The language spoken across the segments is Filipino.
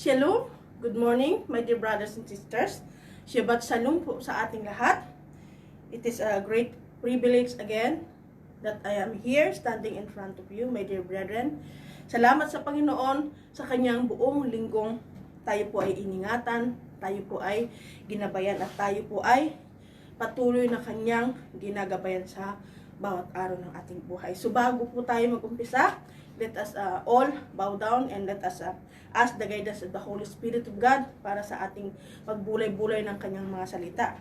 Shalom, good morning my dear brothers and sisters. Shabbat Shalom po sa ating lahat. It is a great privilege again that I am here standing in front of you, my dear brethren. Salamat sa Panginoon sa kanyang buong linggong tayo po ay iningatan, tayo po ay ginabayan at tayo po ay patuloy na kanyang ginagabayan sa bawat araw ng ating buhay. So bago po tayo mag-umpisa, let us all bow down and let us ask the guidance of the Holy Spirit of God para sa ating pagbulay-bulay ng kanyang mga salita.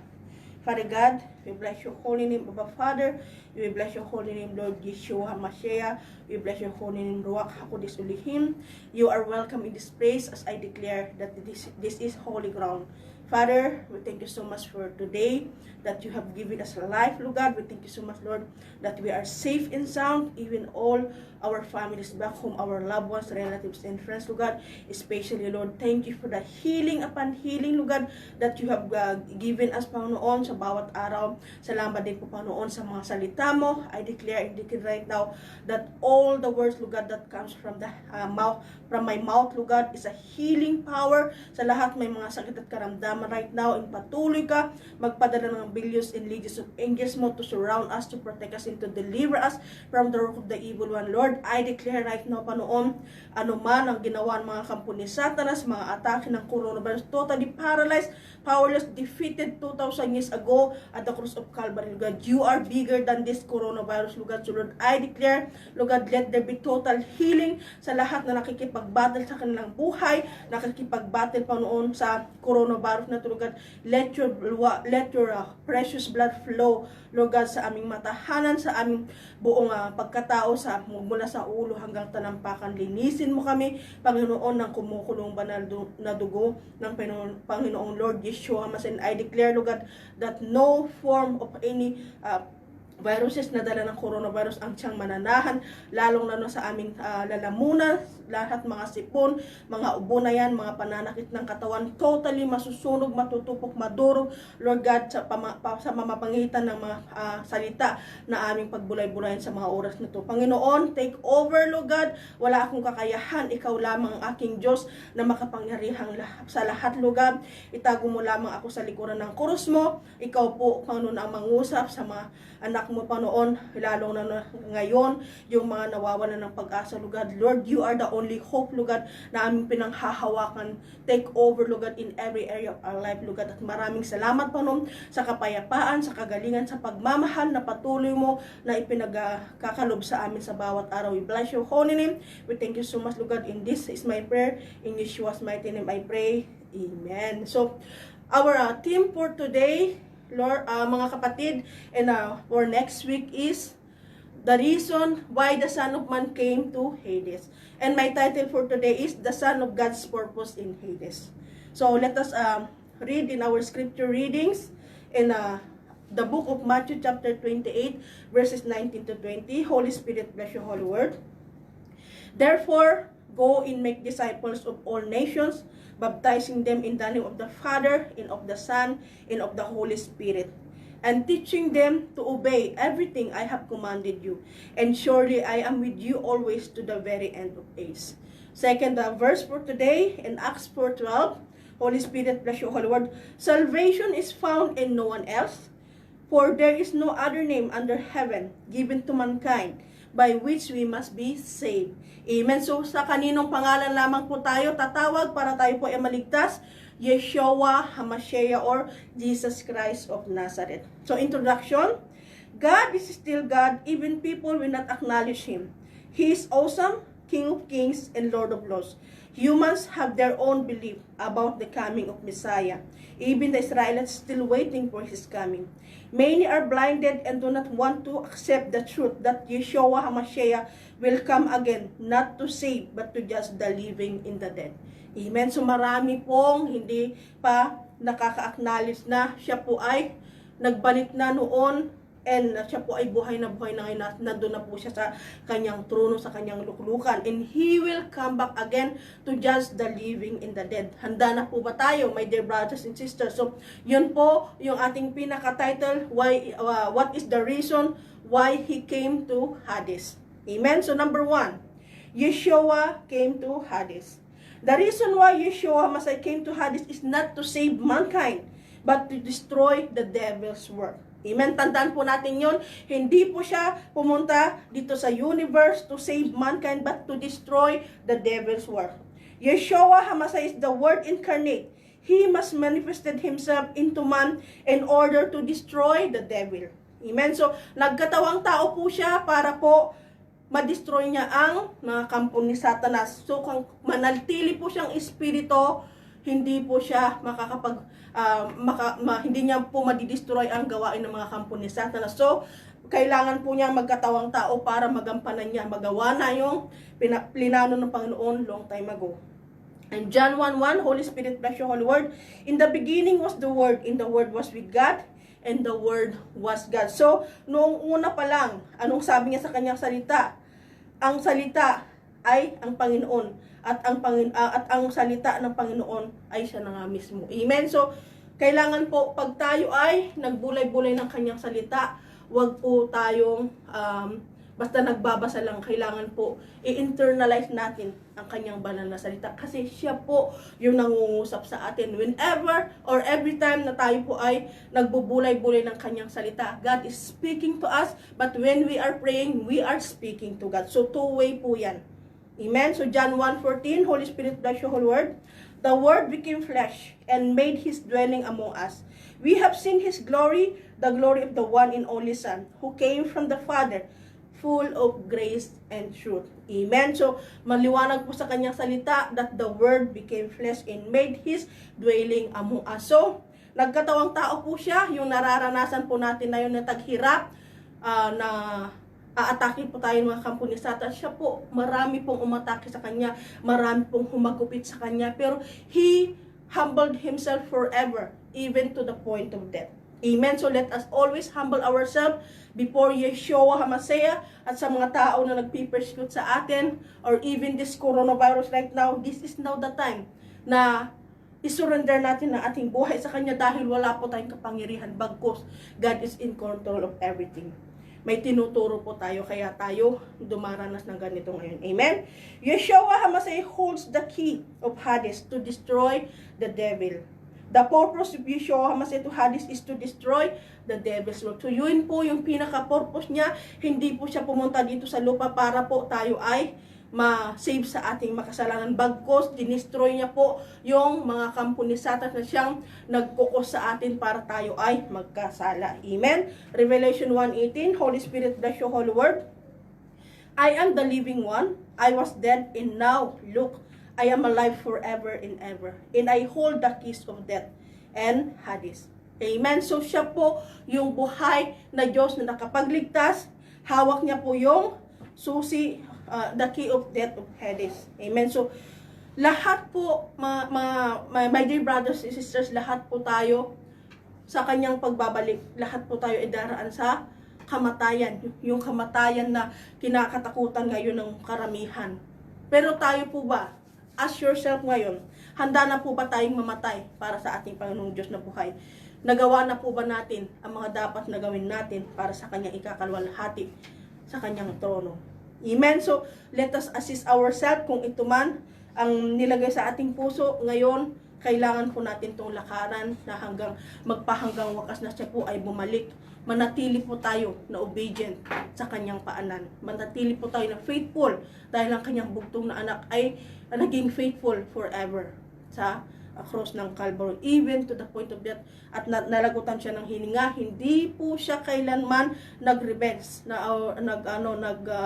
Father God, we bless your holy name, Abba Father. We bless your holy name, Lord Yeshua HaMashiach. We bless your holy name, Ruach HaKodesh Ulihim. You are welcome in this place as I declare that this is holy ground. Father, we thank you so much for today that you have given us life, Lord God. We thank you so much, Lord, that we are safe and sound, even all our families back home, our loved ones, relatives, and friends, Lord God. Especially, Lord, thank you for the healing upon healing, Lord God, that you have given us, Panginoon, sa bawat araw. Salamat din po, Panginoon, sa mga salita mo. I declare and declare right now that all the words, Lord God, that comes from the from my mouth, Lord God, is a healing power sa lahat may mga sakit at karamdaman right now. And patuloy ka magpadala ng billions and legions of angels mo to surround us, to protect us, and to deliver us from the work of the evil one. Lord, I declare right now, Panginoon, anuman ang ginawa ng mga kampo ni Satanas, mga atake ng coronavirus, totally paralyzed, powerless, defeated 2,000 years ago at the cross of Calvary, Lord God. You are bigger than this coronavirus, Lord God. So Lord, I declare, Lord God, let there be total healing sa lahat na nakikipag-battle sa kanilang buhay, nakikipag-battle, Panginoon, sa coronavirus na, Lord God. Let your precious blood flow, Lord God, sa aming matahanan, sa aming buong pagkatao, sa mula sa ulo hanggang talampakan. Linisin mo kami, Panginoon, ng kumukulong banal na dugo ng Panginoong Lord Yeshua HaMashiach. I declare, Lord God, that no form of any viruses na dala ng coronavirus ang siyang mananahan, lalong lalo sa aming lalamunan, lahat mga sipon, mga ubo na yan, mga pananakit ng katawan, totally masusunog, matutupok, madurog, Lord God, sa mamapangitan ng mga salita na aming pagbulay-bulayan sa mga oras na ito. Panginoon, take over, Lord God, wala akong kakayahan, ikaw lamang ang aking Diyos na makapangyarihang sa lahat, Lord God. Itago mo lamang ako sa likuran ng krus mo, ikaw po, Panginoon, ang mangusap sa mga anak mo, Panginoon, lalong na ngayon, yung mga nawawalan ng pag-asa, Lord God. Lord, you are the only hope, Lord God, na aming pinanghahawakan. Take over, Lord God, in every area of our life, Lord God. At maraming salamat, Panginoon, sa kapayapaan, sa kagalingan, sa pagmamahal na patuloy mo na ipinagkakalob sa amin sa bawat araw. We bless your holy name. We thank you so much, Lord God. In this is my prayer. In Yeshua's mighty name I pray. Amen. So, our theme for today, Lord, mga kapatid, and for next week is the reason why the Son of Man came to Hades. And my title for today is the Son of God's Purpose in Hades. So let us read in our scripture readings in the book of Matthew chapter 28 verses 19 to 20. Holy Spirit, bless your holy word. Therefore, go and make disciples of all nations, baptizing them in the name of the Father, and of the Son, and of the Holy Spirit, and teaching them to obey everything I have commanded you. And surely I am with you always to the very end of age. Second verse for today in Acts 4:12. Holy Spirit, bless your holy word. Salvation is found in no one else, for there is no other name under heaven given to mankind by which we must be saved. Amen. So, sa kaninong pangalan lamang po tayo tatawag para tayo po ay maligtas? Yeshua HaMashiach, or Jesus Christ of Nazareth. So, introduction. God is still God, even people will not acknowledge Him. He is awesome, King of Kings and Lord of Lords. Humans have their own belief about the coming of Messiah. Even the Israelites still waiting for His coming. Many are blinded and do not want to accept the truth that Yeshua HaMashiach will come again, not to save, but to judge the living and the dead. Amen. So marami pong hindi pa nakaka-acknowledge na siya po ay nagbalik na noon, and siya po ay buhay na ngayon, nandun na po siya sa kanyang trono, sa kanyang luklukan, and He will come back again to judge the living and the dead. Handa na po ba tayo, my dear brothers and sisters? So, yun po yung ating pinaka-title, what is the reason why He came to Hades. Amen? So, number 1, Yeshua came to Hades. The reason why Yeshua HaMashiach came to Hades is not to save mankind, but to destroy the devil's work. Amen? Tandaan po natin yun. Hindi po siya pumunta dito sa universe to save mankind, but to destroy the devil's work. Yeshua HaMashiach is the Word incarnate. He must manifested Himself into man in order to destroy the devil. Amen? So, nagkatawang tao po siya para po ma-destroy niya ang mga kampo ni Satanas. So, kung manatili po siyang espiritu, hindi po siya hindi niya po madidestroy ang gawain ng mga kampo ni Satanas. So, kailangan po niya magkatawang tao para magampanan niya, magawa na yung plinano ng Panginoon long time ago. And John 1:1, Holy Spirit bless your holy word. In the beginning was the Word, and the Word was with God, and the Word was God. So, noong una pa lang, anong sabi niya sa kanyang salita? Ang salita ay ang Panginoon. At ang salita ng Panginoon ay siya na nga mismo. Amen? So, kailangan po, pag tayo ay nagbulay-bulay ng kanyang salita, wag po tayong basta nagbabasa lang. Kailangan po i-internalize natin ang kanyang banal na salita. Kasi siya po yung nangungusap sa atin. Whenever or every time na tayo po ay nagbubulay-bulay ng kanyang salita, God is speaking to us. But when we are praying, we are speaking to God. So, two-way po yan. Amen? So, John 1:14, Holy Spirit bless your whole word. The Word became flesh and made His dwelling among us. We have seen His glory, the glory of the one and only Son, who came from the Father, full of grace and truth. Amen? So, maliwanag po sa kanyang salita that the Word became flesh and made His dwelling among us. So, nagkatawang tao po siya, yung nararanasan po natin na yun na taghirap, na aatake po tayo mga kampo ni Satan. Siya po, marami pong umatake sa kanya, marami pong humagupit sa kanya, pero He humbled Himself forever, even to the point of death. Amen? So let us always humble ourselves before Yeshua HaMashiach at sa mga tao na nagpipersecute sa atin, or even this coronavirus right now. This is now the time na isurrender natin ang ating buhay sa Kanya dahil wala po tayong kapangyarihan, bagkus God is in control of everything. May tinuturo po tayo, kaya tayo dumaranas ng ganito ngayon. Amen? Yeshua HaMashiach holds the key of Hades to destroy the devil. The purpose of Yeshua HaMashiach to Hades is to destroy the devil's work. So yun po yung pinaka-purpose niya. Hindi po siya pumunta dito sa lupa para po tayo ay ma-save sa ating makasalanan. Bagkos, dinestroy niya po yung mga kampo ni Satan na siyang nagkukos sa atin para tayo ay magkasala. Amen? Revelation 1:18, Holy Spirit bless your holy word. I am the living one. I was dead and now, look, I am alive forever and ever. And I hold the keys of death and Hades. Amen? So siya po yung buhay na Diyos na nakapagligtas. Hawak niya po yung susi, the key of death of Hades. Amen? So, lahat po, my dear brothers and sisters, lahat po tayo sa kanyang pagbabalik, lahat po tayo idaraan sa kamatayan. Yung kamatayan na kinakatakutan ngayon ng karamihan. Pero tayo po ba, ask yourself ngayon, handa na po ba tayong mamatay para sa ating Panginoong Diyos na buhay? Nagawa na po ba natin ang mga dapat na gawin natin para sa kanyang ikakalwalhati sa kanyang trono? Amen. So, let us assist ourselves kung ito man ang nilagay sa ating puso. Ngayon, kailangan po natin itong lakaran na hanggang magpahanggang wakas na siya po ay bumalik. Manatili po tayo na obedient sa kanyang paanan. Manatili po tayo na faithful dahil ang kanyang bugtong na anak ay naging faithful forever sa cross ng Calvary, even to the point of death, at nalagutan siya ng hininga. Hindi po siya kailanman nag-revenge,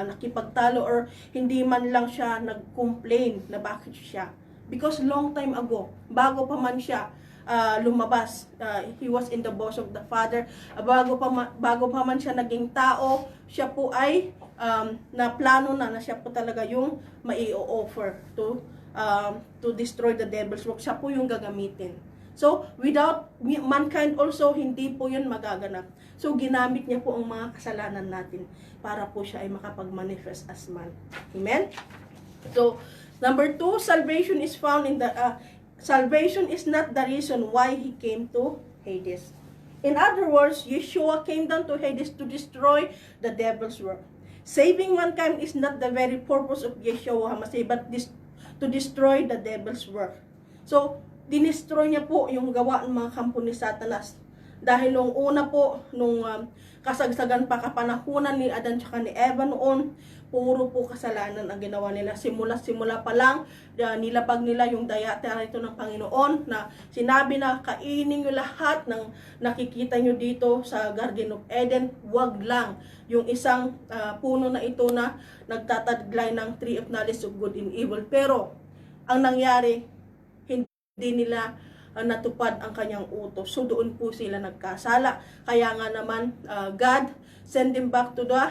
nakipagtalo, or hindi man lang siya nag-complain na bakit siya. Because long time ago, bago pa man siya lumabas, he was in the bosom of the Father. Bago pa man siya naging tao, siya po ay na plano na siya po talaga yung mai-offer to destroy the devil's work. Siya po yung gagamitin. So, without mankind also, hindi po yun magaganap. So, ginamit niya po ang mga kasalanan natin para po siya ay makapag-manifest as man. Amen? So, number 2, salvation is found in the... salvation is not the reason why He came to Hades. In other words, Yeshua came down to Hades to destroy the devil's work. Saving mankind is not the very purpose of Yeshua HaMashiach, but to destroy the devil's work. So, dinestroy niya po yung gawa ng mga kampo ni Satanas. Dahil nung una po, nung kasagsagan pa kapanahunan ni Adan tsaka ni Eva noon, puro po kasalanan ang ginawa nila. Simula pa lang, nilabag nila yung dayata rito ng Panginoon na sinabi na kainin nyo lahat ng nakikita nyo dito sa Garden of Eden. Wag lang yung isang puno na ito na nagtataglay ng Tree of Knowledge of Good and Evil. Pero, ang nangyari, hindi nila natupad ang kanyang utos. So doon po sila nagkasala. Kaya nga naman God send them back to the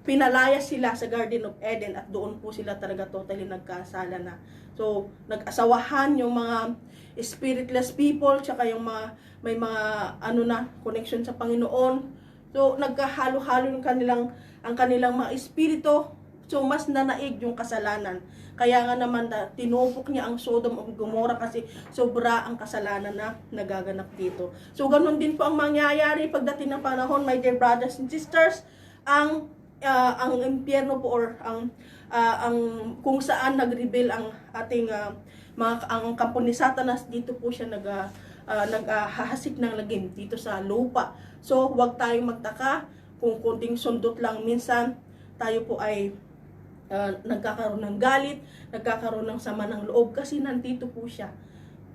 pinalaya sila sa Garden of Eden at doon po sila talaga totally nagkasala na. So nag-asawahan yung mga spiritless people tsaka yung mga may mga connection sa Panginoon. So nagkahalo-halo ang kanilang mga espiritu. So mas nanaig yung kasalanan. Kaya nga naman tinupok niya ang Sodom of Gomorrah kasi sobra ang kasalanan na nagaganap dito. So ganun din po ang mangyayari pagdating ng panahon, my dear brothers and sisters, ang impyerno po or ang kung saan nag-rebel ang ating ang kampo ni Satanas, dito po siya naghahasik ng lagim dito sa lupa. So huwag tayong magtaka kung kunting sundot lang minsan tayo po ay nagkakaroon ng galit, nagkakaroon ng sama ng loob kasi nandito po siya.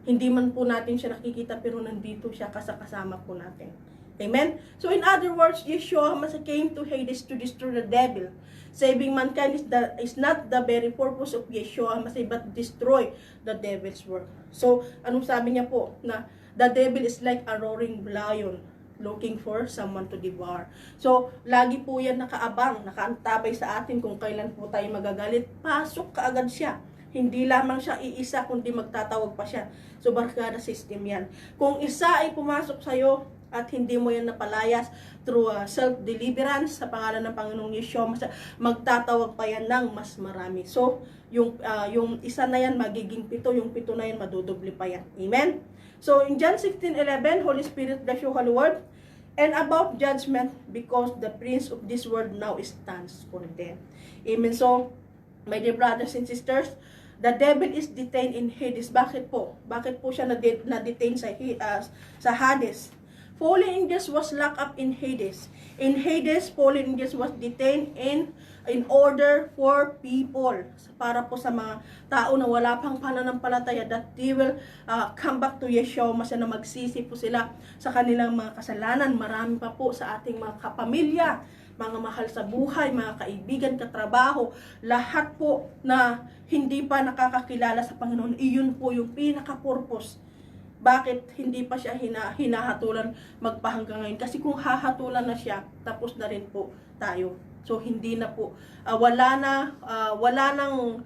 Hindi man po natin siya nakikita pero nandito siya kasama po natin. Amen? So in other words, Yeshua Mashiach came to Hades to destroy the devil. Saving mankind is not the very purpose of Yeshua Mashiach but destroy the devil's work. So anong sabi niya po? Na the devil is like a roaring lion looking for someone to devour. So, lagi po yan nakaabang, nakaantabay sa atin kung kailan po tayo magagalit. Pasok kaagad siya. Hindi lamang siya iisa, kundi magtatawag pa siya. So, barkada system yan. Kung isa ay pumasok sa'yo at hindi mo yan napalayas through self-deliverance sa pangalan ng Panginoong Yeshua, magtatawag pa yan ng mas marami. So, yung isa na yan magiging 7, yung 7 na yan madudubli pa yan. Amen? So, in John 16:11, Holy Spirit bless you, Holy Word. And about judgment, because the prince of this world now stands condemned. Amen. So, my dear brothers and sisters, the devil is detained in Hades. Bakit po? Bakit po siya na-detain sa Hades? Fallen angels was locked up in Hades. In Hades, fallen angels was detained in order for people, para po sa mga tao na wala pang pananampalataya, that they will come back to Yeshua Mashiach, na magsisi po sila sa kanilang mga kasalanan. Marami pa po sa ating mga kapamilya, mga mahal sa buhay, mga kaibigan, katrabaho, lahat po na hindi pa nakakakilala sa Panginoon. Iyon po yung pinaka-purpose. Bakit hindi pa siya hinahatulan magpahanggang ngayon? Kasi kung hahatulan na siya, tapos na rin po tayo. So hindi na po, wala nang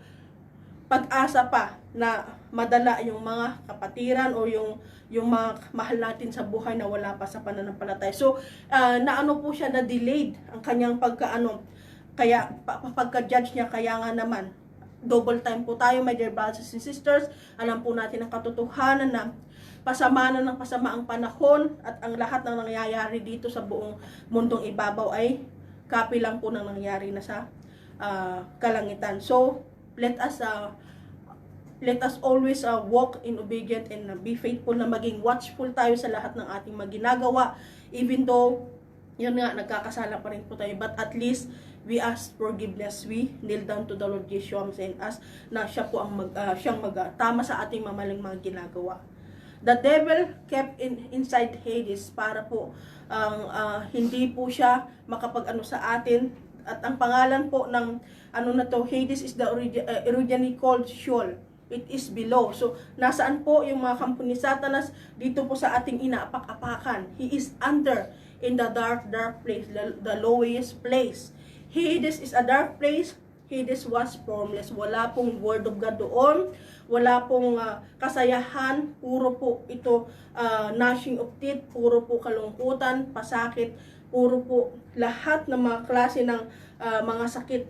pag-asa pa na madala yung mga kapatiran o yung mga mahal natin sa buhay na wala pa sa pananampalataya. So naano po siya, na delayed ang kanyang kaya pagka-judge niya. Kaya nga naman double time po tayo, my dear brothers and sisters. Alam po natin ang katotohanan na pasama na ng pasama ang panahon at ang lahat ng nangyayari dito sa buong mundong ibabaw ay copy lang po ng nangyari na sa kalangitan. So, let us always walk in obedient and be faithful, na maging watchful tayo sa lahat ng ating ginagawa. Even though, yun nga, nagkakasala pa rin po tayo, but at least, we ask forgiveness. We kneel down to the Lord Yeshua and ask na siya po ang siyang magtama sa ating mamaling mga ginagawa. The devil kept inside Hades para po hindi po siya makapag-ano sa atin. At ang pangalan po ng Hades is the originally called Sheol. It is below. So, nasaan po yung mga kampo ni Satanas? Dito po sa ating inaapak-apakan. He is under, in the dark place, the lowest place. Hades is a dark place. Hades was formless. Wala pong word of God doon. Wala pong kasayahan. Puro po ito gnashing of teeth. Puro po kalungkutan, pasakit. Puro po lahat ng mga klase ng mga sakit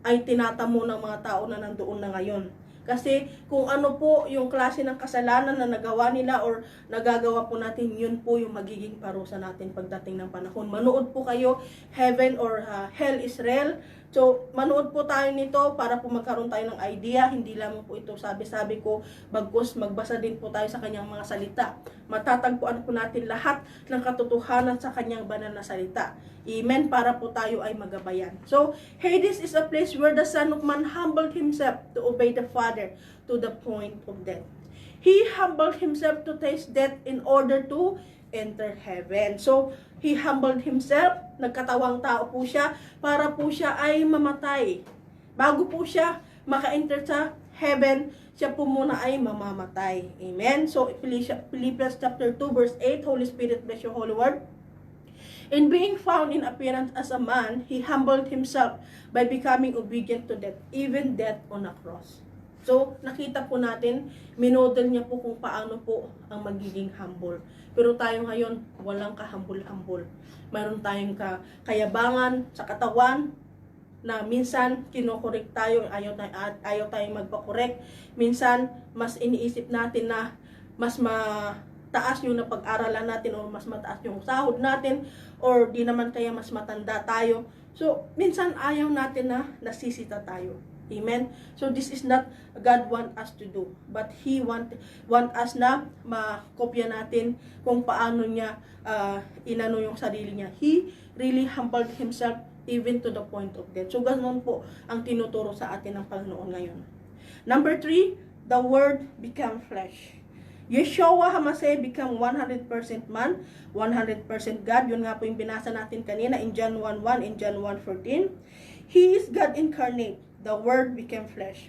ay tinatamo ng mga tao na nandoon na ngayon. Kasi kung ano po yung klase ng kasalanan na nagawa nila or nagagawa po natin, yun po yung magiging parusa natin pagdating ng panahon. Manood po kayo, Heaven or Hell is Real, So, manood po tayo nito para po magkaroon tayo ng idea. Hindi lamang po ito sabi-sabi ko, bagkus magbasa din po tayo sa kanyang mga salita. Matatagpuan po natin lahat ng katotohanan sa kanyang banal na salita. Amen, para po tayo ay magabayan. So, Hades is a place where the Son of Man humbled himself to obey the Father to the point of death. He humbled himself to taste death in order to enter heaven. So, he humbled himself, nagkatawang tao po siya, para po siya ay mamatay. Bago po siya maka-enter sa heaven, siya po muna ay mamamatay. Amen? So, Philippians chapter 2 verse 8, Holy Spirit, bless your holy word. In being found in appearance as a man, he humbled himself by becoming obedient to death, even death on a cross. So, nakita po natin, minodel niya po kung paano po ang magiging humble. Pero tayo ngayon, walang kahambol-hambol. Mayroon tayong kayabangan sa katawan, na minsan kinokorek tayo, ayaw tayong magpakorek. Minsan, mas iniisip natin na mas mataas yung napag-aralan natin o mas mataas yung sahod natin or di naman kaya mas matanda tayo. So, minsan ayaw natin na nasisita tayo. Amen? So, this is not God want us to do. But He want us na makopya natin kung paano niya inano yung sarili niya. He really humbled Himself even to the point of death. So, ganoon po ang tinuturo sa atin ng Panginoon ngayon. Number 3, the Word became flesh. Yeshua HaMashiach become 100% man, 100% God. Yun nga po yung binasa natin kanina in John 1:1, in John 1:14. He is God incarnate. The Word became flesh.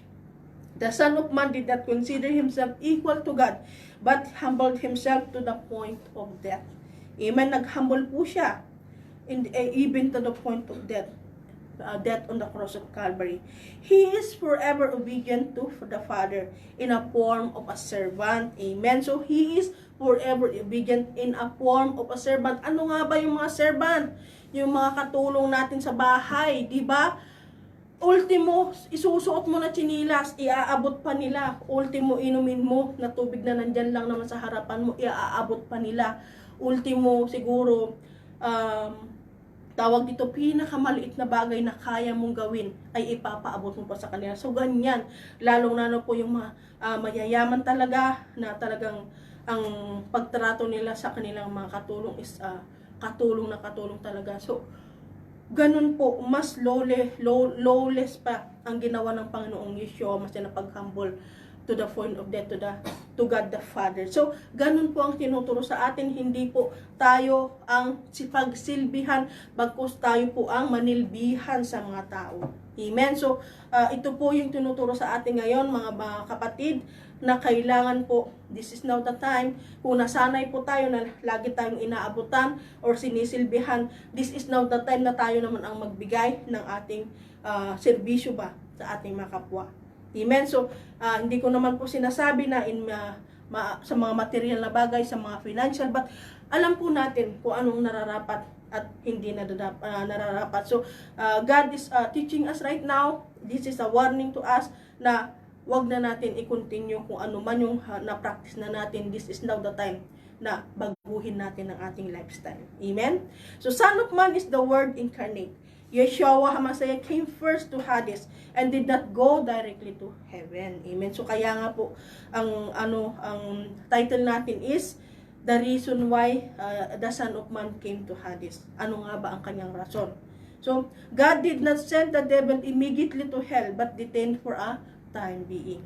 The Son of Man did not consider himself equal to God, but humbled himself to the point of death. Amen. Naghumble po siya, even to the point of death. Death on the cross of Calvary. He is forever obedient to the Father in a form of a servant. Amen. So, He is forever obedient in a form of a servant. Ano nga ba yung mga servant? Yung mga katulong natin sa bahay, di ba? Ultimo, isusuot mo na tsinilas, iaabot pa nila. Ultimo, inumin mo na tubig na nandyan lang naman sa harapan mo, iaabot pa nila. Ultimo, siguro, tawag dito, pinakamaliit na bagay na kaya mong gawin ay ipapaabot mo pa sa kanila. So, ganyan. Lalong-lalo po yung mayayaman talaga na talagang ang pagtrato nila sa kanilang mga katulong is katulong na katulong talaga. So, ganun po, mas lowless pa ang ginawa ng Panginoong Yeshua, mas na pag-humble to the point of death to God the Father. So, ganun po ang tinuturo sa atin, hindi po tayo ang pagsilbihan, bagkus tayo po ang manilbihan sa mga tao. Amen? So, ito po yung tinuturo sa atin ngayon, mga kapatid, na kailangan po, this is now the time, kung nasanay po tayo na lagi tayong inaabutan or sinisilbihan, this is now the time na tayo naman ang magbigay ng ating serbisyo ba sa ating mga kapwa. Amen? So, hindi ko naman po sinasabi na sa mga material na bagay, sa mga financial, but alam po natin kung anong nararapat at hindi nararapat. So, God is teaching us right now, this is a warning to us na wag na natin i-continue kung ano man yung na-practice na natin. This is now the time na baguhin natin ang ating lifestyle. Amen? So, Son of Man is the Word incarnate. Yeshua HaMashiach came first to Hades and did not go directly to heaven. Amen? So, kaya nga po, ang title natin is The Reason Why the Son of Man Came to Hades. Ano nga ba ang kanyang rason? So, God did not send the devil immediately to hell but detained for a time being,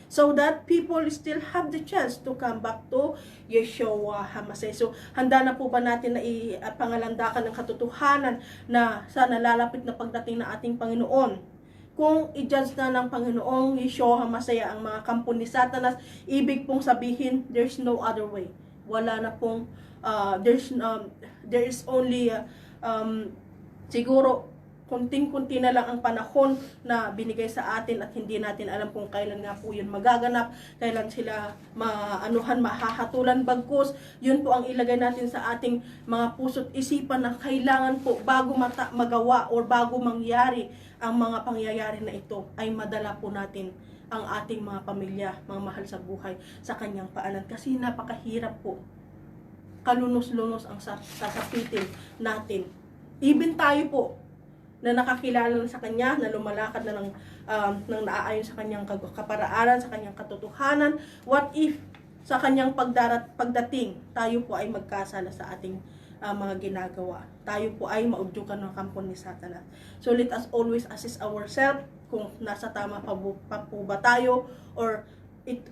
so that people still have the chance to come back to Yeshua HaMashiach. So, handa na po ba natin na ipangalandakan ng katotohanan na sa nalalapit na pagdating ng ating Panginoon? Kung i-judge na ng Panginoong Yeshua HaMashiach ang mga kampo ni Satanas, ibig pong sabihin, there's no other way. Wala na pong, there is only, siguro, kunting-kunti na lang ang panahon na binigay sa atin at hindi natin alam kung kailan nga po yun magaganap, kailan sila mahahatulan, bagkus yun po ang ilagay natin sa ating mga puso't isipan na kailangan po bago magawa or bago mangyari ang mga pangyayari na ito ay madala po natin ang ating mga pamilya, mga mahal sa buhay sa kanyang paanan, kasi napakahirap po, kalunos-lunos ang sasapitin natin. Even tayo po, na nakakilala na sa Kanya, na lumalakad na ng naaayon sa Kanyang kaparaanan, sa Kanyang katotohanan? What if sa Kanyang pagdating, tayo po ay magkasala sa ating mga ginagawa? Tayo po ay maudyukan ng kampo ni Satanas. So let us always assess ourselves kung nasa tama pa po ba tayo, or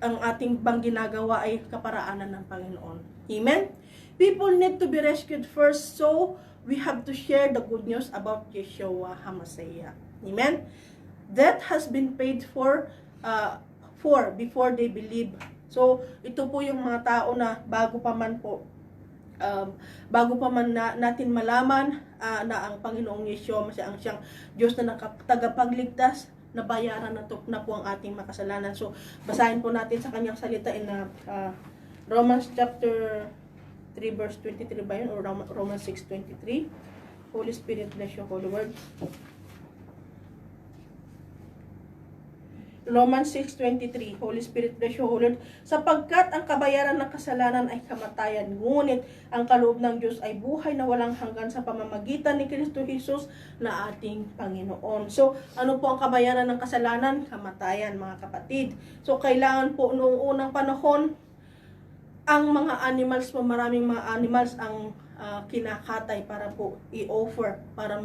ang ating bang ginagawa ay kaparaanan ng Panginoon. Amen? People need to be rescued first, so we have to share the good news about Yeshua HaMashiach. Amen? That has been paid for before they believe. So, ito po yung mga tao na bago pa man natin malaman na ang Panginoong Yeshua HaMashiach ang siyang Diyos na tagapagligtas, nabayaran na po ang ating makasalanan. So, basahin po natin sa kanyang salita in Romans chapter 3 verse 23 ba yun? Or Romans 6:23. Holy Spirit, bless your holy word. Romans 6:23, Holy Spirit, bless your holy word. Sapagkat ang kabayaran ng kasalanan ay kamatayan, ngunit ang kaloob ng Diyos ay buhay na walang hanggan sa pamamagitan ni Kristo Jesus na ating Panginoon. So, ano po ang kabayaran ng kasalanan? Kamatayan, mga kapatid. So, kailangan po noong unang panahon, ang mga animals po, maraming mga animals ang kinakatay para po i-offer, para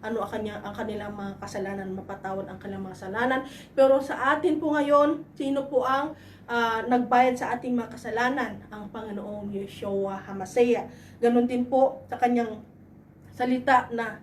ang kanilang mga kasalanan, mapatawad ang kanilang mga kasalanan. Pero sa atin po ngayon, sino po ang nagbayad sa ating mga kasalanan? Ang Panginoong Yeshua HaMashiach. Ganon din po sa kanyang salita na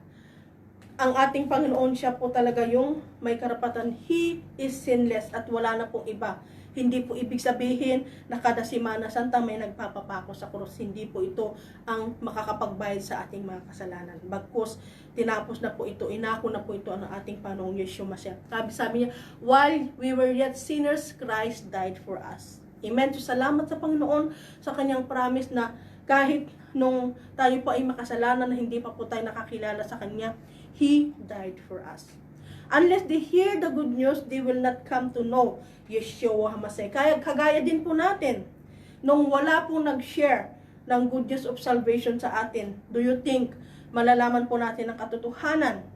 ang ating Panginoon, siya po talaga yung may karapatan. He is sinless at wala na pong iba. Hindi po ibig sabihin na kada Semana Santa may nagpapapako sa krus. Hindi po ito ang makakapagbayad sa ating mga kasalanan. Bagkus, tinapos na po ito, inako na po ito ang ating Panginoong Yeshua HaMashiach. Sabi niya, while we were yet sinners, Christ died for us. Amen. So, salamat sa Panginoon sa kanyang promise na kahit nung tayo po ay makasalanan na hindi pa po tayo nakakilala sa Kanya, He died for us. Unless they hear the good news, they will not come to know Yeshua HaMashiach. Kagaya din po natin, nung wala pong nag-share ng good news of salvation sa atin, do you think malalaman po natin ang katotohanan?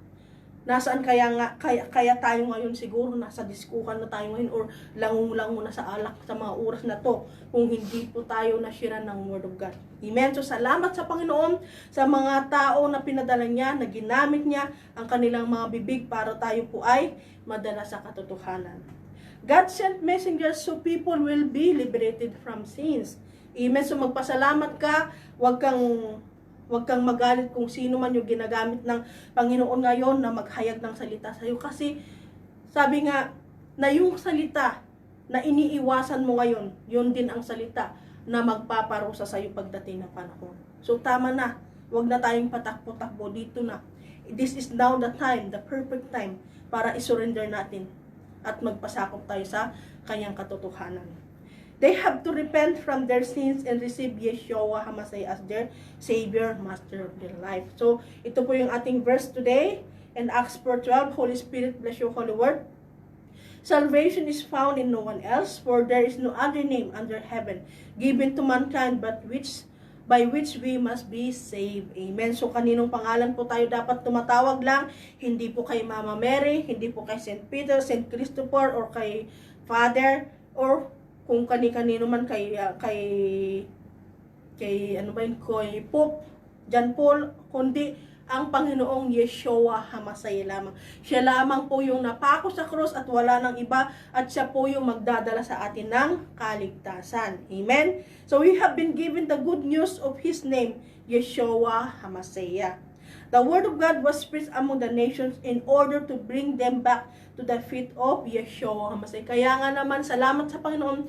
Nasaan kaya tayo ngayon? Siguro nasa diskuhan na tayo ngayon, or langung-lango na sa alak sa mga oras na to, kung hindi po tayo na-share ng Word of God. Amen. So, salamat sa Panginoon sa mga tao na pinadala niya, na ginamit niya ang kanilang mga bibig para tayo po ay madala sa katotohanan. God sent messengers so people will be liberated from sins. Amen. So, magpasalamat ka. Huwag kang magalit kung sino man yung ginagamit ng Panginoon ngayon na maghayag ng salita sa iyo. Kasi, sabi nga, na yung salita na iniiwasan mo ngayon, yun din ang salita na magpaparusa sa iyo pagdating ng panahon. So, tama na. Huwag na tayong patakbo-takbo dito na. This is now the time, the perfect time, para isurrender natin at magpasakop tayo sa kanyang katotohanan. They have to repent from their sins and receive Yeshua HaMashiach as their Savior, Master of their life. So, ito po yung ating verse today. In Acts 4:12, Holy Spirit, bless your holy word. Salvation is found in no one else, for there is no other name under heaven given to mankind by which we must be saved. Amen. So, kaninong pangalan po tayo dapat tumatawag lang? Hindi po kay Mama Mary, hindi po kay St. Peter, St. Christopher, or kay Father, or kung kani-kanino man kay Pope John Paul, kundi ang Panginoong Yeshua HaMashiach lamang. Siya lamang po yung napako sa krus at wala nang iba, at siya po yung magdadala sa atin ng kaligtasan. Amen? So we have been given the good news of His name, Yeshua HaMashiach. The Word of God was preached among the nations in order to bring them back to the feet of Yeshua HaMashiach. Kaya nga naman, salamat sa Panginoon,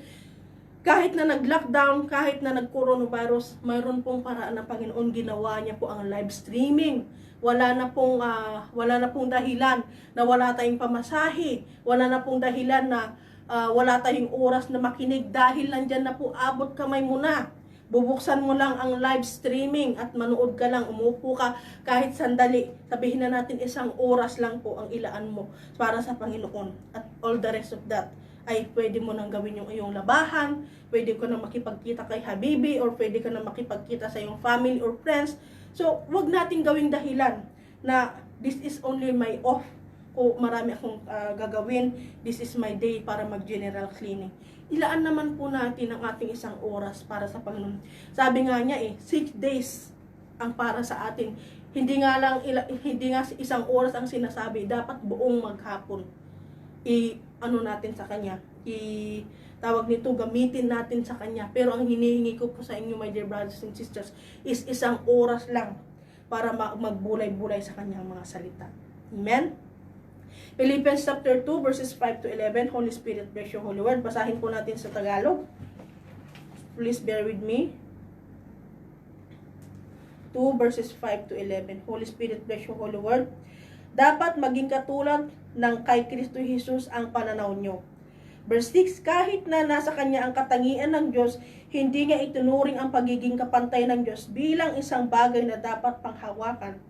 kahit na nag-lockdown, kahit na nag-coronavirus, mayroon pong paraan ng Panginoon, ginawa niya po ang live streaming. Wala na pong dahilan na wala tayong pamasahe, wala na pong dahilan na wala tayong oras na makinig, dahil nandyan na po, abot kamay mo na. Bubuksan mo lang ang live streaming at manood ka lang, umupo ka kahit sandali. Sabihin na natin 1 oras lang po ang ilaan mo para sa Panginoon, at all the rest of that ay pwede mo nang gawin yung iyong labahan, pwede ko nang makipagkita kay Habibi, or pwede ka nang makipagkita sa iyong family or friends. So, wag nating gawing dahilan na this is only my off. Kung marami akong gagawin, this is my day para mag-general cleaning. Ilaan naman po natin ang ating isang oras para sa Panginoon. Sabi nga niya 6 days ang para sa atin. Hindi nga isang oras ang sinasabi, dapat buong maghapon. Ano natin sa Kanya, tawag nito, gamitin natin sa Kanya. Pero ang hinihingi ko po sa inyo, my dear brothers and sisters, is isang oras lang para magbulay-bulay sa Kanyang mga salita. Amen? Philippians chapter 2 verses 5 to 11. Holy Spirit, bless your holy word. Basahin po natin sa Tagalog. Please bear with me. 2 verses 5 to 11. Holy Spirit, bless your holy word. Dapat maging katulad ng kay Kristo Jesus ang pananaw nyo. Verse 6, kahit na nasa Kanya ang katangian ng Diyos, hindi niya itunuring ang pagiging kapantay ng Diyos bilang isang bagay na dapat panghawakan.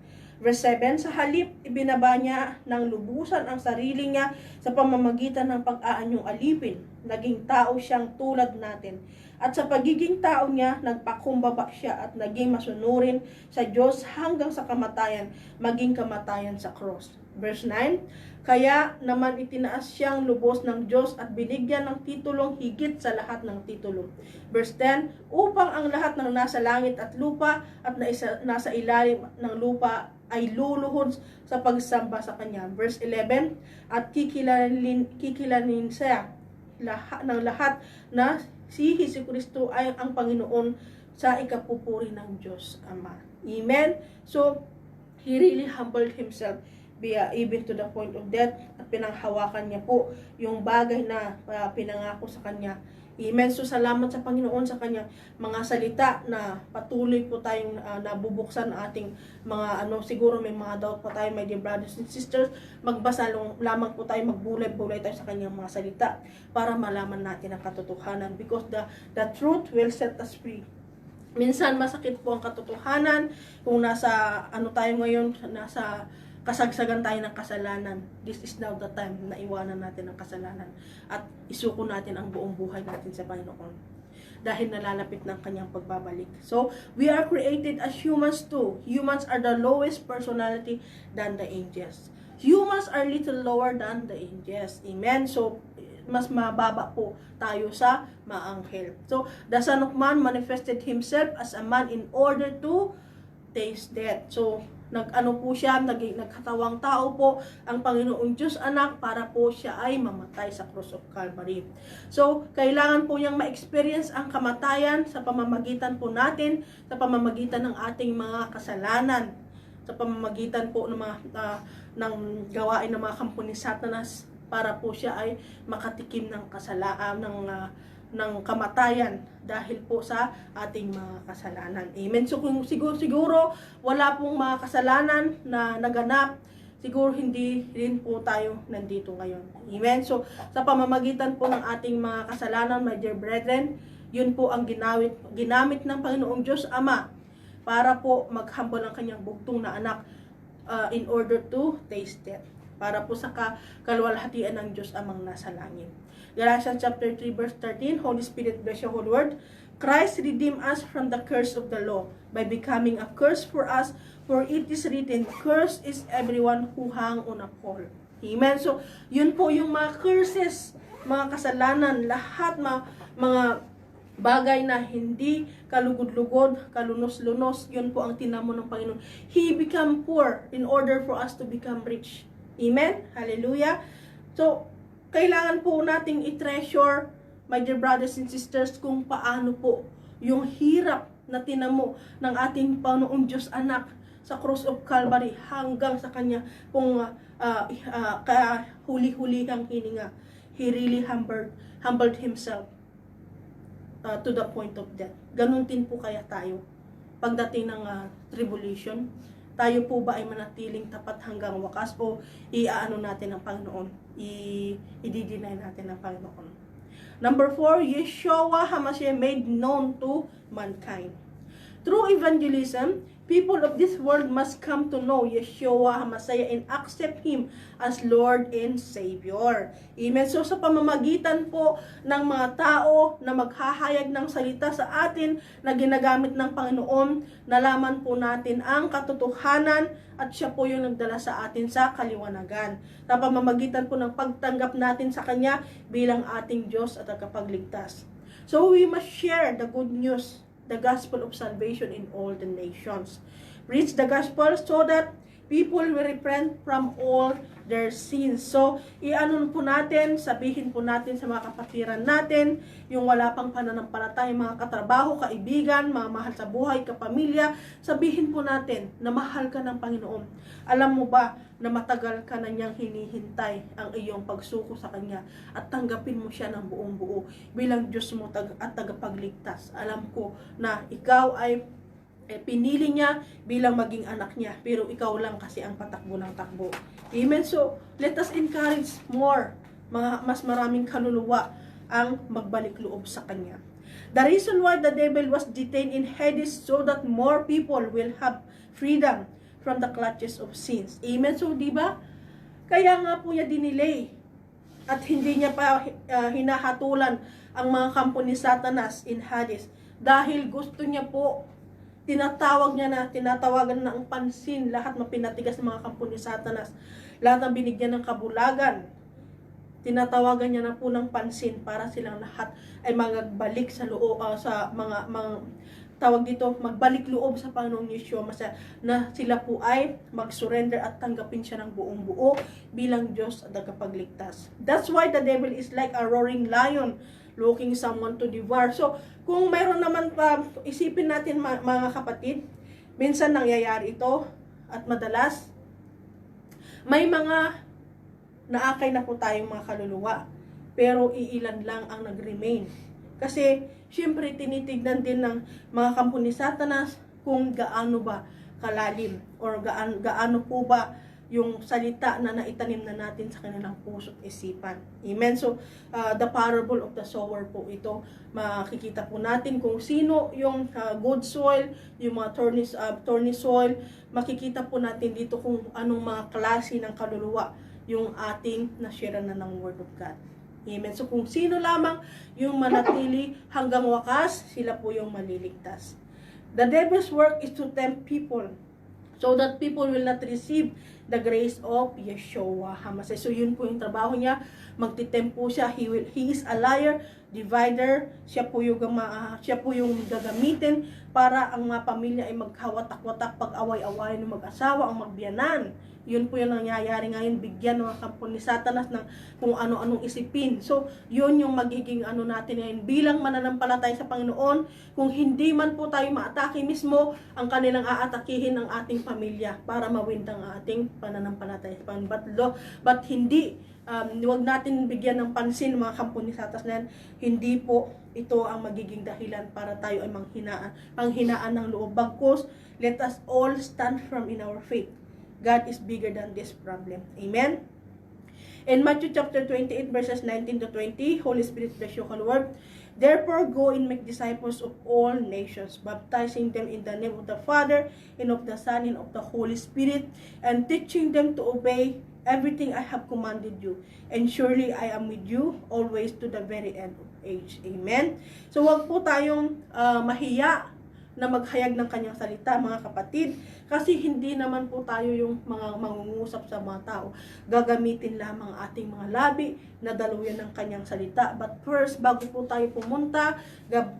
Verse 7, sa halip, ibinaba niya ng lubusan ang sarili niya sa pamamagitan ng pag-aanyong alipin. Naging tao siyang tulad natin. At sa pagiging tao niya, nagpakumbaba siya at naging masunurin sa Diyos hanggang sa kamatayan, maging kamatayan sa cross. Verse 9, kaya naman itinaas siyang lubos ng Diyos at binigyan ng titulong higit sa lahat ng titulo. Verse 10, upang ang lahat ng nasa langit at lupa at nasa ilalim ng lupa ay luluhod sa pagsamba sa Kanya. Verse 11, at kikilanin siya ng lahat na si Jesucristo ay ang Panginoon sa ikapupuri ng Diyos Ama. Amen? So, He really humbled Himself even to the point of death, at pinanghawakan niya po yung bagay na pinangako sa Kanya. Amen. So, salamat sa Panginoon sa Kanya mga salita na patuloy po tayong nabubuksan ating mga siguro may mga doubt pa tayo, my dear brothers and sisters, magbasa lamang po tayo, magbulay-bulay tayo sa Kanyang mga salita para malaman natin ang katotohanan, because the truth will set us free. Minsan masakit po ang katotohanan kung nasa tayo ngayon, nasa kasagsagan tayo ng kasalanan. This is now the time na iwanan natin ang kasalanan at isuko natin ang buong buhay natin sa Panginoon dahil nalalapit ng Kanyang pagbabalik. So, we are created as humans too. Humans are the lowest personality than the angels. Humans are little lower than the angels. Amen? So, mas mababa po tayo sa maanghel. So, the Son of Man manifested Himself as a man in order to taste death. So, nagkatawang tao po ang Panginoong Diyos Anak para po siya ay mamatay sa cross of Calvary. So, kailangan po niyang ma-experience ang kamatayan sa pamamagitan po natin, sa pamamagitan ng ating mga kasalanan, sa pamamagitan po ng mga ng gawain ng mga kampo ni Satanas, para po siya ay makatikim ng ng kamatayan dahil po sa ating mga kasalanan. Amen. So kung siguro wala pong mga kasalanan na naganap, siguro hindi rin po tayo nandito ngayon. Amen. So sa pamamagitan po ng ating mga kasalanan, my dear brethren, yun po ang ginamit ng Panginoong Diyos Ama para po maghambal ang Kanyang bugtong na anak in order to taste death, para po sa kaluwalhatian ng Diyos Amang nasa langit. Galatians chapter 3 verse 13, Holy Spirit, bless your holy word. Christ redeemed us from the curse of the law by becoming a curse for us, for it is written, cursed is everyone who hang on a pole. Amen. So, yun po yung mga curses, mga kasalanan, lahat mga bagay na hindi kalugod-lugod, kalunos-lunos, yun po ang tinamo ng Panginoon. He became poor in order for us to become rich. Amen? Hallelujah. So, kailangan po nating i-treasure, my dear brothers and sisters, kung paano po yung hirap na tinamo ng ating Panginoong Diyos Anak sa cross of Calvary hanggang sa Kanya pong huli-hulihang hininga. He really humbled Himself to the point of death. Ganun din po kaya tayo pagdating ng tribulation. Tayo po ba ay manatiling tapat hanggang wakas o iaano natin ang Panginoon? I-deny natin ang Panginoon. Number 4, Yeshua HaMashiach made known to mankind. Through evangelism, people of this world must come to know Yeshua HaMashiach and accept Him as Lord and Savior. Amen. So sa pamamagitan po ng mga tao na maghahayag ng salita sa atin na ginagamit ng Panginoon, nalaman po natin ang katotohanan at siya po yung nagdala sa atin sa kaliwanagan. Sa pamamagitan po ng pagtanggap natin sa Kanya bilang ating Diyos at tagapagligtas. So we must share the good news, the gospel of salvation in all the nations. Preach the gospel so that people will repent from all their sins. So, i-ano po natin, sabihin po natin sa mga kapatiran natin, yung wala pang pananampalataya, mga katrabaho, kaibigan, mga mahal sa buhay, kapamilya, sabihin po natin na mahal ka ng Panginoon. Alam mo ba na matagal ka na niyang hinihintay ang iyong pagsuko sa Kanya at tanggapin mo siya ng buong buo bilang Diyos mo at tagapagligtas. Alam ko na ikaw ay pinili niya bilang maging anak niya, pero ikaw lang kasi ang patakbo ng takbo. Amen. So, let us encourage more, mas maraming kaluluwa ang magbalik loob sa Kanya. The reason why the devil was detained in Hades so that more people will have freedom from the clutches of sins. Amen. So, di ba? Kaya nga po niya dinelay at hindi niya pa hinahatulan ang mga kampo ni Satanas in Hades dahil gusto niya po, tinatawagan na ang pansin lahat mapinatigas ng mga kampo ni Satanas, lahat ng binigyan ng kabulagan, tinatawagan niya na po ng pansin para silang lahat ay magbalik sa loob, sa mga tawag dito, magbalik loob sa Panginoong Yeshua na sila po ay mag-surrender at tanggapin siya ng buong buo bilang Diyos at tagapagligtas. That's why the devil is like a roaring lion looking someone to devour. So, kung mayroon naman pa, isipin natin mga kapatid, minsan nangyayari ito at madalas, may mga naakay na po tayong mga kaluluwa, pero iilan lang ang nag-remain. Kasi, syempre, tinitignan din ng mga kampo ni Satanas kung gaano ba kalalim or gaano po ba yung salita na naitanim na natin sa kanilang puso at isipan. Amen. So, the parable of the sower po ito, makikita po natin kung sino yung good soil, yung mga thorny soil, makikita po natin dito kung anong mga klase ng kaluluwa yung ating nashare na ng Word of God. Amen. So, kung sino lamang yung manatili hanggang wakas, sila po yung maliligtas. The devil's work is to tempt people so that people will not receive the grace of Yeshua HaMashiach. So yun po yung trabaho niya, magtitempo siya, he is a liar, divider, siya po yung gagamitin para ang mga pamilya ay magkawatak-watak, pag-away-away ng mag-asawa, ang magbiyanan. Yun po yung nangyayari ngayon, bigyan ng mga kampo ni Satanas ng kung ano-anong isipin. So, yun yung magiging natin ngayon bilang mananampalataya sa Panginoon. Kung hindi man po tayo maatake mismo, ang kanilang aatakihin ng ating pamilya para mawindang ating pananampalataya sa Panginoon. But hindi, huwag natin bigyan ng pansin mga kampo ni Satanas na yan. Hindi po ito ang magiging dahilan para tayo ay panghinaan ng loob. Bagkus, let us all stand firm in our faith. God is bigger than this problem. Amen? In Matthew chapter 28, verses 19 to 20, Holy Spirit bless you, Lord. Therefore, go and make disciples of all nations, baptizing them in the name of the Father, and of the Son, and of the Holy Spirit, and teaching them to obey everything I have commanded you. And surely I am with you always to the very end of age. Amen? So, wag po tayong mahiya na maghayag ng kanyang salita, mga kapatid, kasi hindi naman po tayo yung mga mangungusap sa mga tao. Gagamitin lamang ating mga labi na daluyan ng kanyang salita. But first, bago po tayo pumunta,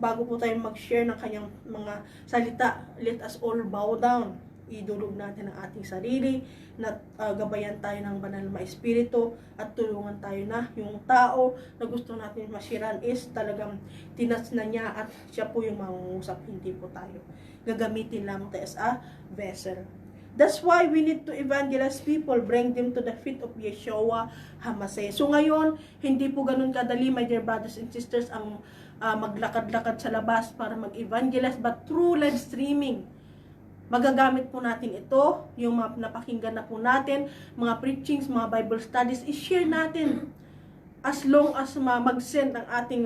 bago po tayo mag-share ng kanyang mga salita, let us all bow down. Idulog natin ang ating sarili, na gabayan tayo ng banal na espiritu at tulungan tayo na yung tao na gusto natin masiran is talagang tinas na niya at siya po yung mangungusap, hindi po tayo. Gagamitin lamang tayo as a vessel. That's why we need to evangelize people, bring them to the feet of Yeshua HaMashiach. So ngayon, hindi po ganun kadali, my dear brothers and sisters, ang maglakad-lakad sa labas para mag-evangelize, but through live streaming. Magagamit po natin ito, yung mga napakinggan na po natin, mga preachings, mga Bible studies, i-share natin. As long as mag-send ang ating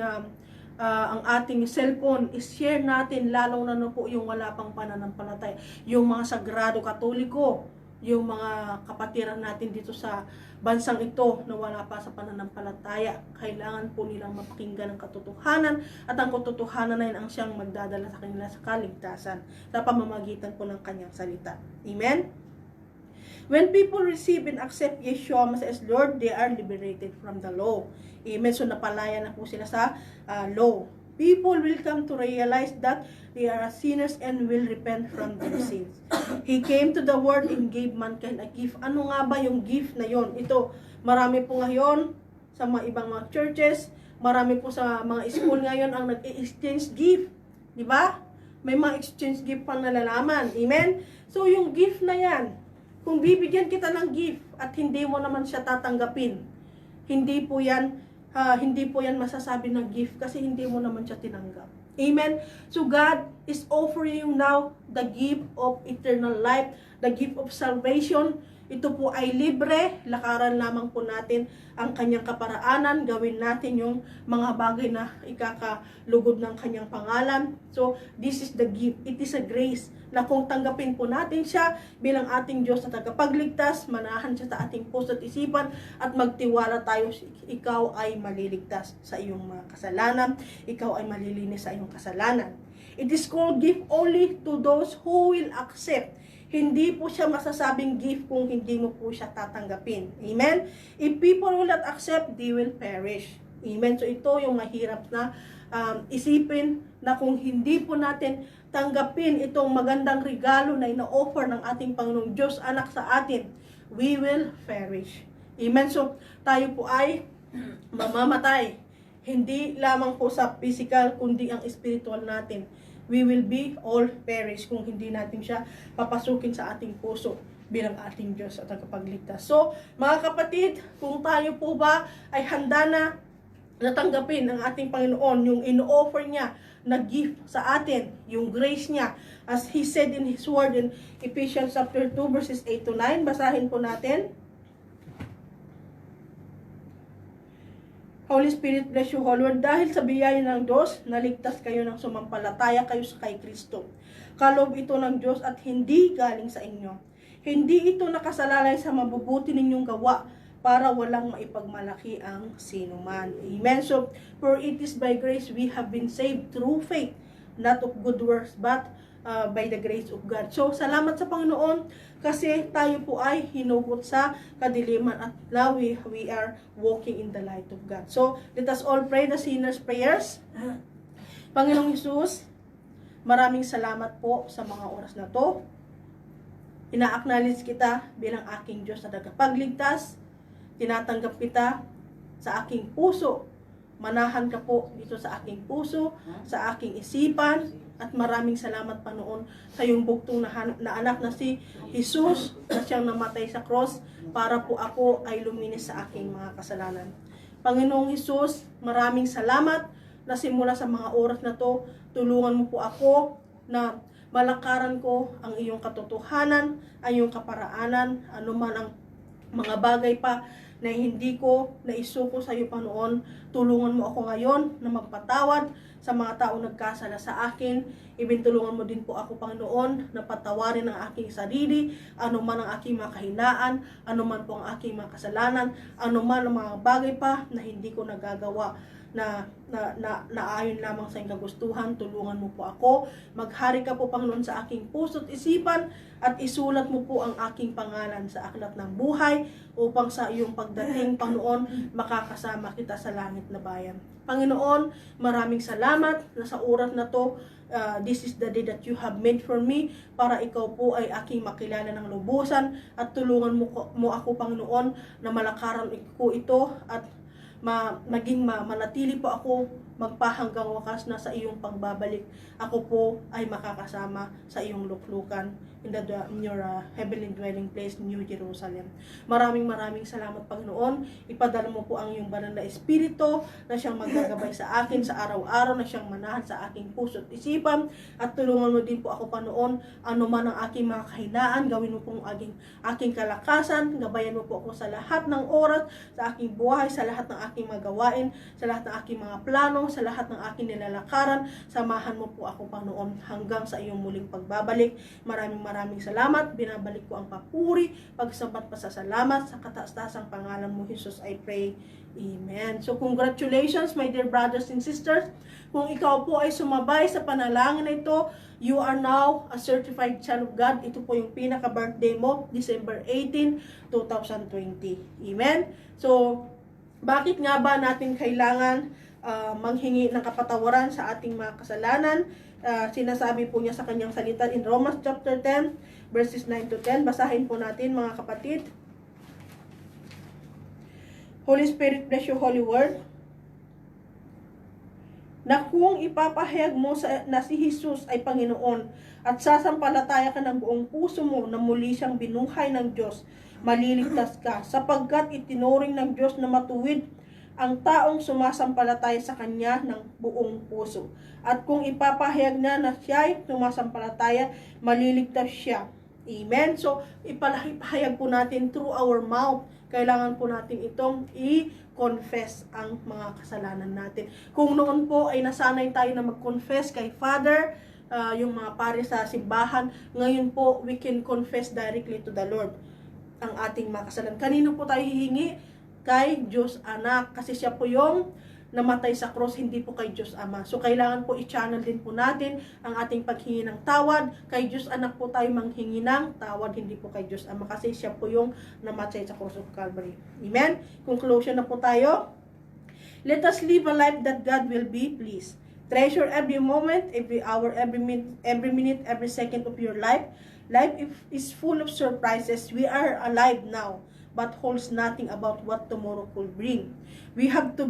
ang ating cellphone, is-share natin, lalong na po yung wala pang pananampalataya, yung mga sagrado katoliko, yung mga kapatiran natin dito sa bansang ito na wala pa sa pananampalataya. Kailangan po nilang mapakinggan ang katotohanan, at ang katotohanan na yun ang siyang magdadala sa kanila sa kaligtasan sa pamamagitan po ng kanyang salita. Amen? When people receive and accept Yeshua as Lord, they are liberated from the law. Amen. So napalaya na po sila sa law. People will come to realize that they are sinners and will repent from their sins. He came to the world and gave mankind a gift. Ano nga ba yung gift na yon? Ito, marami po ngayon sa mga ibang mga churches, marami po sa mga school ngayon ang nag-exchange gift. Di ba? May mga exchange gift pang nalalaman. Amen? So yung gift na yan, kung bibigyan kita ng gift at hindi mo naman siya tatanggapin, hindi po yan masasabi ng gift kasi hindi mo naman siya tinanggap. Amen? So God is offering you now the gift of eternal life, the gift of salvation. Ito po ay libre, lakaran lamang po natin ang kanyang kaparaanan, gawin natin yung mga bagay na ikakalugod ng kanyang pangalan. So, this is the gift. It is a grace na kung tanggapin po natin siya bilang ating Diyos na tagapagligtas, manahan siya sa ating puso at isipan, at magtiwala tayo, ikaw ay maliligtas sa iyong mga kasalanan, ikaw ay malilinis sa iyong kasalanan. It is called gift only to those who will accept. Hindi po siya masasabing gift kung hindi mo po siya tatanggapin. Amen? If people will not accept, they will perish. Amen? So ito yung mahirap na isipin, na kung hindi po natin tanggapin itong magandang regalo na ina-offer ng ating Panginoong Diyos anak sa atin, we will perish. Amen? So tayo po ay mamamatay. Hindi lamang po sa physical, kundi ang spiritual natin. We will be all perish kung hindi natin siya papasukin sa ating puso bilang ating Diyos at tagapagligtas. So, mga kapatid, kung tayo po ba ay handa na natanggapin ng ating Panginoon, yung ino-offer niya na gift sa atin, yung grace niya, as He said in His word in Ephesians chapter 2 verses 8 to 9, basahin po natin. Holy Spirit, bless you, Holy Lord, dahil sa biyaya ng Diyos, naligtas kayo ng sumampalataya kayo sa kay Kristo. Kaloob ito ng Diyos at hindi galing sa inyo. Hindi ito nakasalalay sa mabubuti ninyong gawa para walang maipagmalaki ang sinuman. Amen. So, for it is by grace we have been saved through faith, not of good works, but by the grace of God. So, salamat sa Panginoon kasi tayo po ay hinugot sa kadiliman at now we are walking in the light of God. So, let us all pray the sinner's prayers. Panginoong Hesus, maraming salamat po sa mga oras na to. Ina-acknowledge kita bilang aking Diyos na tagapagligtas. Tinatanggap kita sa aking puso. Manahan ka po dito sa aking puso, sa aking isipan. At maraming salamat, Panginoon, sa iyong buktong na anak na si Jesus na siyang namatay sa cross para po ako ay luminis sa aking mga kasalanan. Panginoong Jesus, maraming salamat na simula sa mga oras na to, tulungan mo po ako na malakaran ko ang iyong katotohanan, ang iyong kaparaanan, anuman ang mga bagay pa na hindi ko naisuko sa iyo, Panginoon. Tulungan mo ako ngayon na magpatawad sa mga taong nagkasala sa akin. Ibintulungan mo din po ako, Panginoon, na patawarin ang aking sarili, anuman ang aking mga kahinaan, anuman po ang aking mga kasalanan, anuman ang mga bagay pa na hindi ko nagagawa na ayon lamang sa iyong kagustuhan. Tulungan mo po ako. Maghari ka po, Panginoon, sa aking puso at isipan at isulat mo po ang aking pangalan sa aklat ng buhay upang sa iyong pagdating, Panginoon, makakasama kita sa langit na bayan. Panginoon, maraming salamat na sa oras na to, this is the day that you have made for me para ikaw po ay aking makilala ng lubusan at tulungan mo ako, Panginoon, na malakaran ko ito at manatili po ako magpahanggang wakas na sa iyong pagbabalik. Ako po ay makakasama sa iyong luklukan in your heavenly dwelling place, New Jerusalem. Maraming salamat, Panginoon. Ipadala mo po ang iyong banal na Espiritu na siyang maggagabay sa akin sa araw-araw, na siyang manahan sa aking puso at isipan. At tulungan mo din po ako, Panginoon, anuman ang aking mga kahinaan, gawin mo po ang aking kalakasan. Gabayan mo po ako sa lahat ng oras, sa aking buhay, sa lahat ng aking magawain, sa lahat ng aking mga plano, trabaho, sa lahat ng aking nilalakaran. Samahan mo po ako, Panginoon, hanggang sa iyong muling pagbabalik. Maraming salamat. Binabalik ko ang papuri, pagsabat, pasasalamat sa kataas-taasang pangalan mo, Jesus, I pray. Amen. So, congratulations, my dear brothers and sisters. Kung ikaw po ay sumabay sa panalangin na ito, you are now a certified child of God. Ito po yung pinaka-birthday mo, December 18, 2020. Amen. So, bakit nga ba natin kailangan manghingi ng kapatawaran sa ating mga kasalanan? Sinasabi po niya sa kanyang salita in Romans chapter 10, verses 9 to 10. Basahin po natin, mga kapatid. Holy Spirit, bless your holy word. Na kung ipapahayag mo na si Jesus ay Panginoon at sasampalataya ka ng buong puso mo na muli siyang binuhay ng Diyos, maliligtas ka, sapagkat itinuring ng Diyos na matuwid ang taong sumasampalataya sa Kanya ng buong puso. At kung ipapahayag na siya ay sumasampalataya, maliligtas siya. Amen? So, ipahayag po natin through our mouth. Kailangan po natin itong i-confess ang mga kasalanan natin. Kung noon po ay nasanay tayo na mag-confess kay Father, yung mga pare sa simbahan, ngayon po we can confess directly to the Lord ang ating mga kasalanan. Kanino po tayo hihingi? Kay Diyos Anak, kasi siya po yung namatay sa cross, hindi po kay Diyos Ama. So, kailangan po i-channel din po natin ang ating paghingi ng tawad. Kay Diyos Anak po tayo manghingi ng tawad, hindi po kay Diyos Ama, kasi siya po yung namatay sa cross of Calvary. Amen? Conclusion na po tayo. Let us live a life that God will be pleased. Treasure every moment, every hour, every minute, every second of your life. Life is full of surprises. We are alive now, but holds nothing about what tomorrow could bring. We have to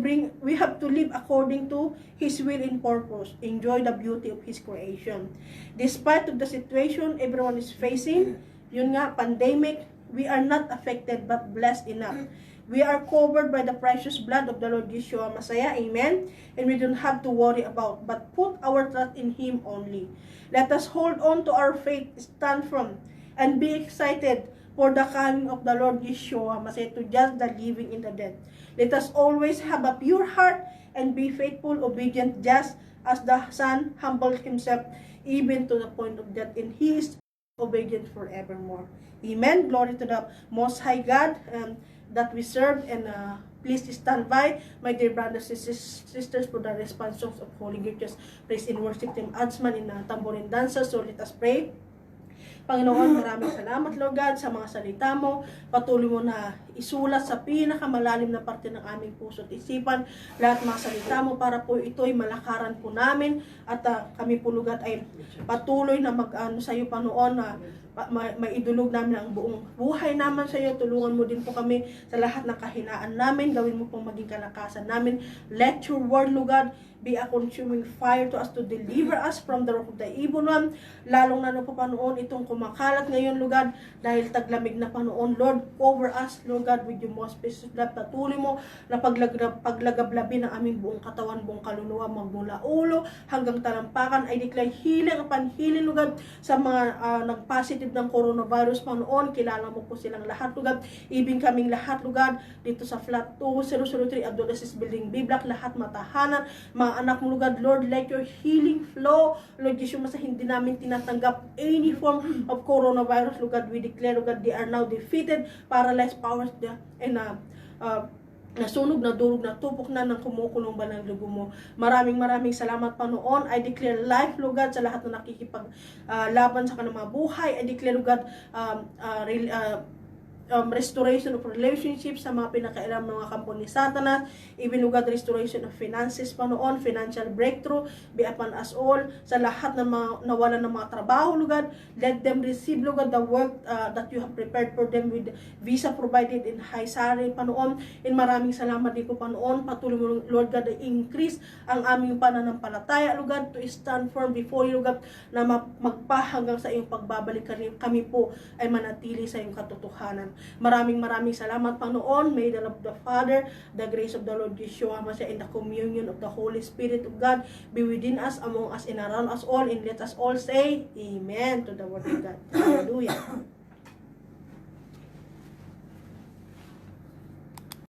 live according to His will and purpose. Enjoy the beauty of His creation. Despite of the situation everyone is facing, yun nga, pandemic, we are not affected but blessed enough. We are covered by the precious blood of the Lord Yeshua Messiah. Amen. And we don't have to worry about, but put our trust in Him only. Let us hold on to our faith, stand firm, and be excited for the coming of the Lord Yeshua Messiah to judge the living and the dead. Let us always have a pure heart and be faithful, obedient, just as the Son humbled Himself even to the point of death, and He is obedient forevermore. Amen. Glory to the Most High God that we serve, and please stand by, my dear brothers and sisters, for the response songs of Holy Churches, praise and worship team Adsman in tamborin dancer. So let us pray. Panginoon, maraming salamat, Lord God, sa mga salita mo. Patuloy mo na isulat sa pinakamalalim na parte ng aming puso at isipan lahat mga salita mo, para po ito'y malakaran po namin, at kami po, Lord God, ay patuloy na mag-ano sa iyo, Panginoon, na maidulog namin ang buong buhay naman sa iyo. Tulungan mo din po kami sa lahat ng kahinaan namin. Gawin mo pong maging kalakasan namin. Let your word, Lord God, be a consuming fire to us to deliver us from the wrath of the evil one. Lalong na po, Panginoon, itong kumakalat ngayon, Lord God, dahil taglamig na, Panginoon, Lord, cover us, Lord God, with your most precious blood. Patuloy mo na paglagablabi ng aming buong katawan, buong kaluluwa, magmula ulo hanggang talampakan. I declare healing upon healing, Lord God, sa mga nag-positive ng coronavirus, Panginoon. Kilala mo po silang lahat, Lord God. Ibig kaming lahat, Lord God, dito sa flat 2003 Abdulaziz Building, B-Block, lahat matahanan, mga anak mo, Lord God. Lord, let your healing flow, Lord Jesus, sa hindi namin tinatanggap any form of coronavirus, Lord God. We declare, Lord God, they are now defeated, paralyzed powers, and nasunog, nadurog, natupok na ng kumukulong ba ng lugo mo. Maraming salamat, Panginoon. I declare life, Lord God, sa lahat na nakikipaglaban sa kanang mga buhay. I declare, Lord God, restoration of relationships sa mga pinakailam ng mga kampo ni Satanas, even, Lord God, restoration of finances, Panginoon, financial breakthrough be upon us all. Sa lahat ng mga nawalan ng mga trabaho, Lord God, let them receive, Lord God, the work that you have prepared for them with visa provided in high salary, Panginoon. And maraming salamat din po, Panginoon. Patuloy mo, Lord God, increase ang aming pananampalataya, Lord God, to stand firm before you, Lord God, na magpa hanggang sa iyong pagbabalik. Kami po ay manatili sa iyong katotohanan. Maraming salamat, Panginoon. May the love of the Father, the grace of the Lord Yeshua Messiah, and the communion of the Holy Spirit of God be within us, among us, and around us all. And let us all say Amen to the word of God. Hallelujah.